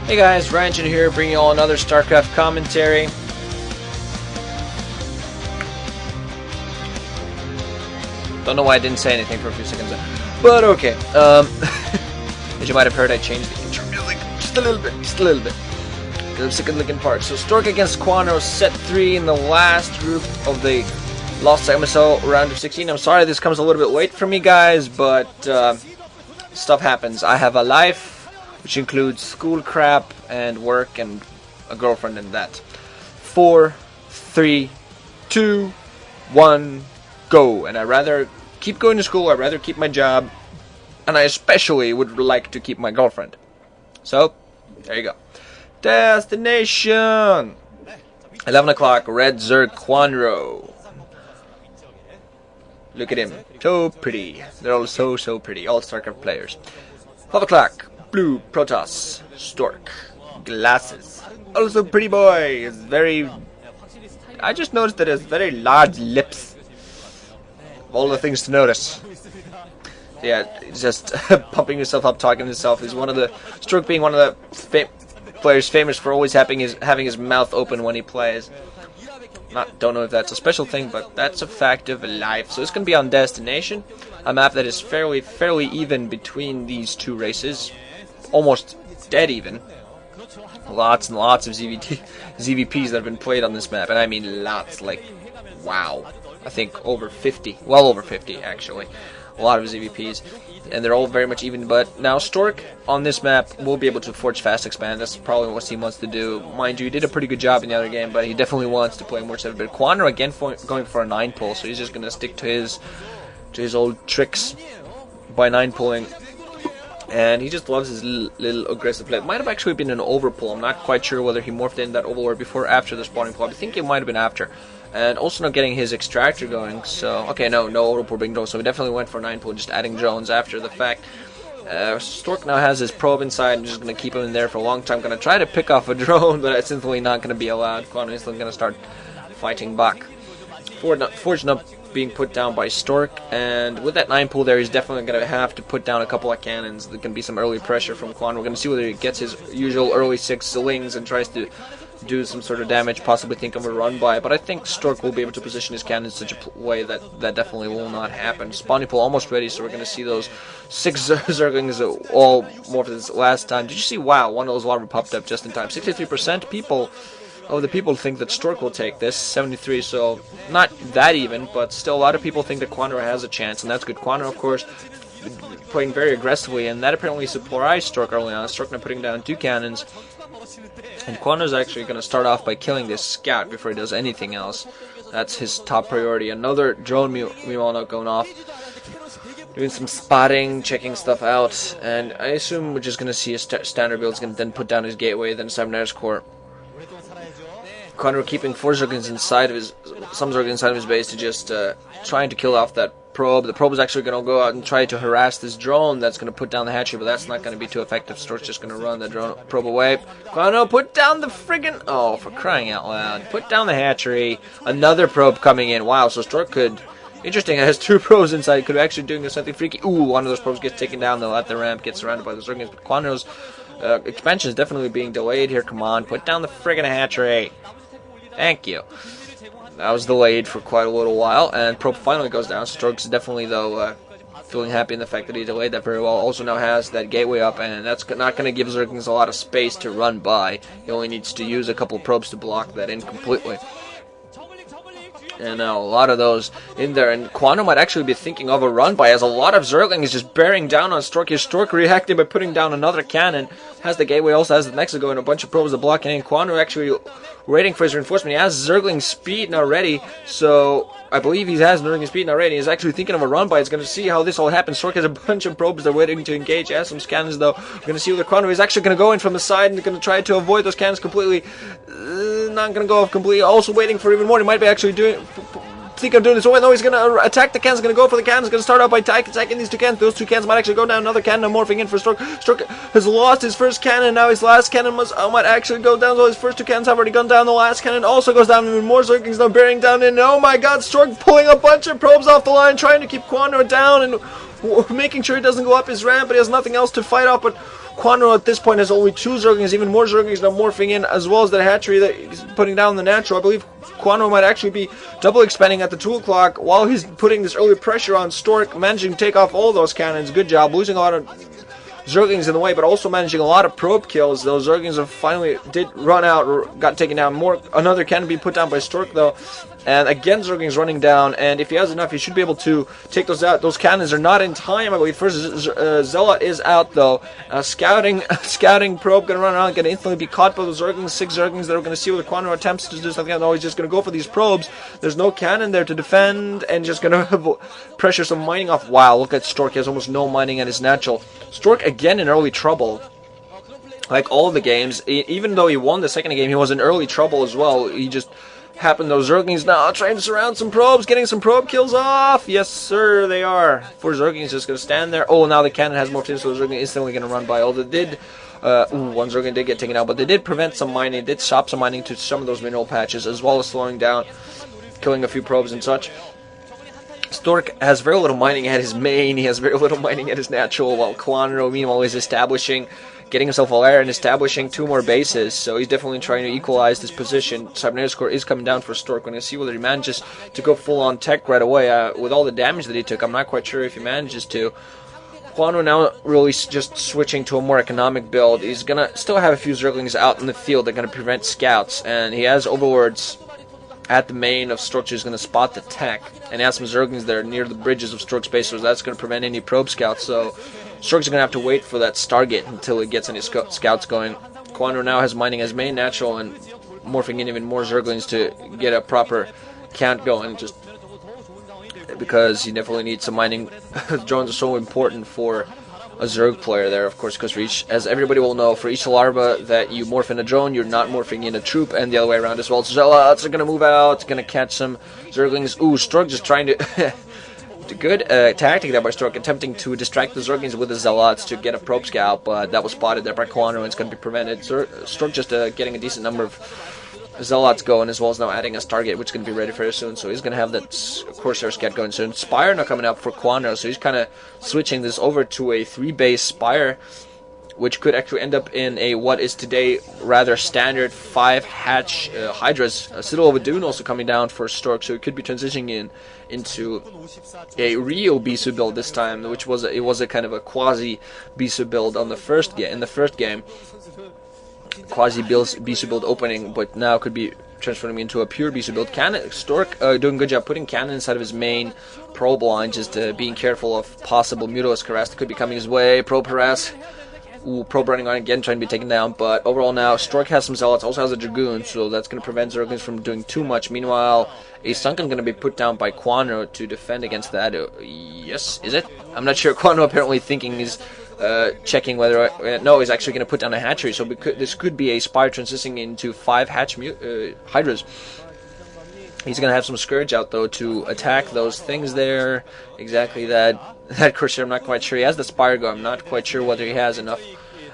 Hey guys, Ryan here, bringing you all another StarCraft commentary. Don't know why I didn't say anything for a few seconds there, but okay. As you might have heard, I changed the intro music just a little bit, because I'm sick of looking parts. So Stork against Kwanro, set 3 in the last group of the Saga MSL round of 16. I'm sorry this comes a little bit late for me, guys, but stuff happens. I have a life, which includes school crap and work and a girlfriend and that. 4, 3, 2, 1, go. And I'd rather keep going to school, I'd rather keep my job, and I especially would like to keep my girlfriend. So, there you go. Destination! 11 o'clock, red zerg Kwanro. Look at him. So pretty. They're all so pretty. All StarCraft players. 12 o'clock. Blue protoss. Stork. Glasses. Also pretty boy. It's very... I just noticed that it has very large lips. All the things to notice. Yeah, just pumping himself up, talking to himself. He's one of the... Stork being one of the players famous for always having his mouth open when he plays. Don't know if that's a special thing, but that's a fact of life. So it's going to be on Destination, a map that is fairly even between these two races, almost dead even. Lots and lots of ZVPs that have been played on this map, and I mean lots, like wow. I think over 50, well over 50 actually. A lot of ZVPs, and they're all very much even. But now Stork on this map will be able to forge fast expand. That's probably what he wants to do. Mind you, he did a pretty good job in the other game, but he definitely wants to play more 7-bit. Kwanro again going for a 9 pull, so he's just gonna stick to his old tricks by 9 pulling. And he just loves his little aggressive play. It might have actually been an overpull. I'm not quite sure whether he morphed in that overlord before or after the spawning pull. I think it might have been after. And also not getting his extractor going, so... Okay, no overpull being drone, so he definitely went for 9 pull, just adding drones after the fact. Stork now has his probe inside, I'm just going to keep him in there for a long time. Going to try to pick off a drone, but it's simply not going to be allowed. Kwanro is going to start fighting back. Forge not being put down by Stork, and with that 9 pull there, he's definitely going to have to put down a couple of cannons. There can be some early pressure from Kwanro. We're going to see whether he gets his usual early 6 slings and tries to do some sort of damage, possibly think of a run by, but I think Stork will be able to position his cannon in such a way that definitely will not happen. Spawning pool almost ready, so we're going to see those 6 zerglings all morphed this last time. Did you see? Wow, one of those larvae popped up just in time. 63% of the people think that Stork will take this, 73, so not that even, but still a lot of people think that Kwanro has a chance, and that's good. Kwanro, of course, playing very aggressively, and that apparently surprised Stork early on. Stork now putting down 2 cannons. And Kwanro's actually going to start off by killing this scout before he does anything else. That's his top priority. Another drone meanwhile now going off, doing some spotting, checking stuff out, and I assume we're just going to see a standard build. He's going to then put down his gateway, then Cybernetics Core. Kwanro keeping 4 zerglings inside of some zerglings inside of his base to just trying to kill off that probe. The probe is actually going to go out and try to harass this drone that's going to put down the hatchery, but that's not going to be too effective. Stork's just going to run the drone probe away. Kwanro, put down the friggin'... Oh, for crying out loud. Put down the hatchery. Another probe coming in. Wow, so Stork could... Interesting, it has 2 probes inside. Could actually doing something freaky. Ooh, one of those probes gets taken down. They'll let the ramp get surrounded by the zerglings, but Kwanro's expansion is definitely being delayed here. Come on, put down the friggin' hatchery. Thank you. That was delayed for quite a little while, and probe finally goes down. Stork's definitely, though, feeling happy in the fact that he delayed that very well. Also now has that gateway up, and that's not going to give zerglings a lot of space to run by. He only needs to use a couple probes to block that in completely. And now a lot of those in there, and Kwanro might actually be thinking of a run by, as a lot of zerglings just bearing down on Stork. His Stork reacting by putting down another cannon, has the gateway, also has the Nexago and a bunch of probes to block, and Kwanro actually waiting for his reinforcement. He has zergling speed now ready, so I believe he has zergling speed now ready. He's actually thinking of a run by. He's going to see how this all happens. Stork has a bunch of probes that are waiting to engage. He has some cannons though. We're going to see whether Kwanro is actually going to go in from the side and going to try to avoid those cannons completely. Not going to go off completely. Also waiting for even more. He might be actually think of doing this. Oh, no, he's going to attack the cannons. He's going to go for the cannons. He's going to start out by attacking these 2 cannons. Those 2 cannons might actually go down. Another cannon morphing in for Stork. Stork has lost his first cannon. Now his last cannon might actually go down. So his first 2 cannons have already gone down. The last cannon also goes down. Even more zerglings now bearing down in. Oh my god, Stork pulling a bunch of probes off the line, trying to keep Kwanro down and making sure he doesn't go up his ramp, but he has nothing else to fight off. But Kwanro at this point has only 2 zerglings, even more zerglings now morphing in, as well as the hatchery that he's putting down the natural. I believe Kwanro might actually be double expanding at the 2 o'clock while he's putting this early pressure on Stork, managing to take off all those cannons. Good job, losing a lot of zerglings in the way, but also managing a lot of probe kills. Those zerglings have finally did run out, or got taken down. Another cannon be put down by Stork though, and again zerglings running down. And if he has enough, he should be able to take those out. Those cannons are not in time, I believe. First Zealot is out though. Scouting probe gonna run around, gonna instantly be caught by those zerglings. 6 zerglings that are gonna see whether Kwanro attempts to do something. No, he's just gonna go for these probes. There's no cannon there to defend, and just gonna pressure some mining off. Wow, look at Stork. He has almost no mining at his natural. Stork again in early trouble. Like all of the games, even though he won the second game, he was in early trouble as well. He just happened, those zerglings now trying to surround some probes, getting some probe kills off. Yes, sir, they are. 4 zerglings just going to stand there. Oh, now the cannon has morphed in, so the zergling instantly going to run by. Although they did, one zergling did get taken out, but they did prevent some mining, did stop some mining to some of those mineral patches, as well as slowing down, killing a few probes and such. Stork has very little mining at his main, he has very little mining at his natural, while Kwanro, meanwhile, is establishing, getting himself all air and establishing 2 more bases, so he's definitely trying to equalize this position. Cybernetic score is coming down for Stork. We're going to see whether he manages to go full-on tech right away. With all the damage that he took, I'm not quite sure if he manages to. Kwanro now really just switching to a more economic build. He's going to still have a few zerglings out in the field that are going to prevent scouts, and he has overlords at the main of Stork, who's going to spot the tech, and has some zerglings there near the bridges of Stork's base, so that's going to prevent any probe scouts. So Stork's going to have to wait for that Stargate until he gets any scouts going. Kwanro now has mining as main natural and morphing in even more zerglings to get a proper count going, just because he definitely needs some mining. Drones are so important for a Zerg player there, of course, because for each, as everybody will know, for each larva that you morph in a drone, you're not morphing in a troop, and the other way around as well. Zealots are going to move out, going to catch some Zerglings. Ooh, Stork just trying to... good tactic there by Stork, attempting to distract the Zerglings with the Zealots to get a probe scout, but that was spotted there by Kwanro, and it's going to be prevented. Stork just getting a decent number of Zealots going, as well as now adding a Stargate, which is going to be ready very soon, so he's going to have that Corsair scout going soon. Spire now coming up for Kwanro, so he's kind of switching this over to a 3-base Spire, which could actually end up in a what is today rather standard 5-hatch Hydras. Citadel of Adun also coming down for Stork, so it could be transitioning into a real Bisu build this time, which was it was a kind of a quasi Bisu build on the first game. Quasi Bisu build opening, but now could be transforming into a pure Bisu build. Stork doing a good job putting cannon inside of his main probe line, just being careful of possible Mutalisk harass that could be coming his way. Probe harass. Ooh, probe running on again, trying to be taken down, but overall now, Stork has some Zealots, also has a Dragoon, so that's going to prevent Zerglings from doing too much. Meanwhile, a Sunken going to be put down by Kwanro to defend against that. Yes, is it? I'm not sure. Kwanro apparently thinking is checking whether... no, he's actually going to put down a hatchery, so this could be a Spire transitioning into 5-hatch Hydras. He's going to have some Scourge out, though, to attack those things there. Exactly that Corsair, I'm not quite sure. He has the Spire go. I'm not quite sure whether he has enough,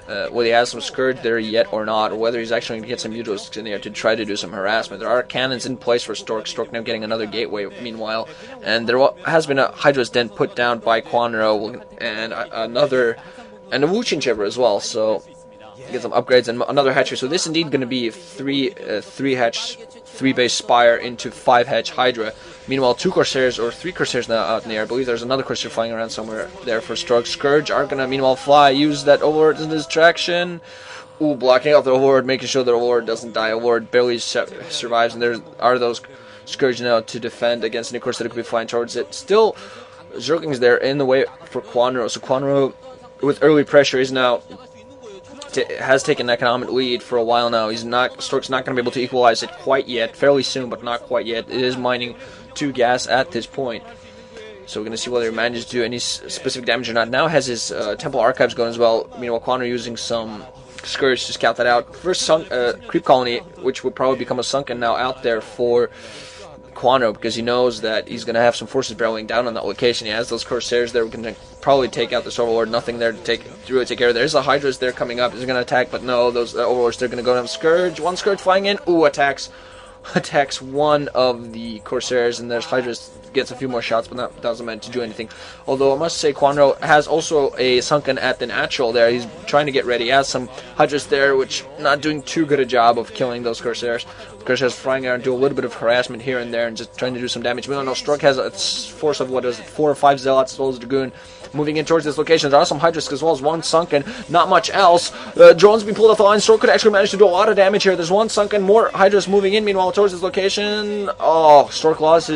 whether he has some Scourge there yet or not, or whether he's actually going to get some Mutalisks in there to try to do some harassment. There are cannons in place for Stork. Stork now getting another gateway, meanwhile. And there has been a Hydra's Den put down by Kwanro, and and a Wuchin Chipper as well, so get some upgrades and another hatchery. So this is indeed going to be 3-hatch 3-base Spire into 5-hatch Hydra. Meanwhile, 2 Corsairs or 3 Corsairs now out in the air. I believe there's another Corsair flying around somewhere there for Stork. Scourge are going to meanwhile fly, use that Overlord as distraction. Ooh, blocking out the Overlord, making sure the Overlord doesn't die. Overlord barely survives, and there are those Scourge now to defend against any Corsair that could be flying towards it. Still, Zerglings there in the way for Kwanro. So Kwanro, with early pressure, is now... has taken an economic lead for a while now. Stork's not going to be able to equalize it quite yet. Fairly soon, but not quite yet. It is mining 2 gas at this point. So we're going to see whether he manages to do any specific damage or not. Now has his Temple Archives going as well. Meanwhile, Kwanro using some Scourge to scout that out. First Creep Colony, which would probably become a Sunken now out there for Kwanro, because he knows that he's going to have some forces barreling down on that location. He has those Corsairs there. We're going to probably take out this Overlord. Nothing there to really take care of. There's the Hydras there coming up. He's going to attack, but no, those Overlords, they're going to go down. Scourge. One Scourge flying in. Ooh, attacks attacks one of the Corsairs, and there's Hydras gets a few more shots, but that wasn't meant to do anything. Although I must say Kwanro has also a sunken at the natural there. He's trying to get ready. He has some Hydras there, which not doing too good a job of killing those Corsairs. Corsairs flying around, do a little bit of harassment here and there, and just trying to do some damage. We don't know. Stork has a force of, what is it, 4 or 5 Zealots as well as Dragoon. Moving in towards this location. There are some Hydras as well as one sunken. Not much else. Drones being pulled off the line. Stork could actually manage to do a lot of damage here. There's one sunken. More Hydras moving in. Meanwhile, towards this location. Oh, Stork lost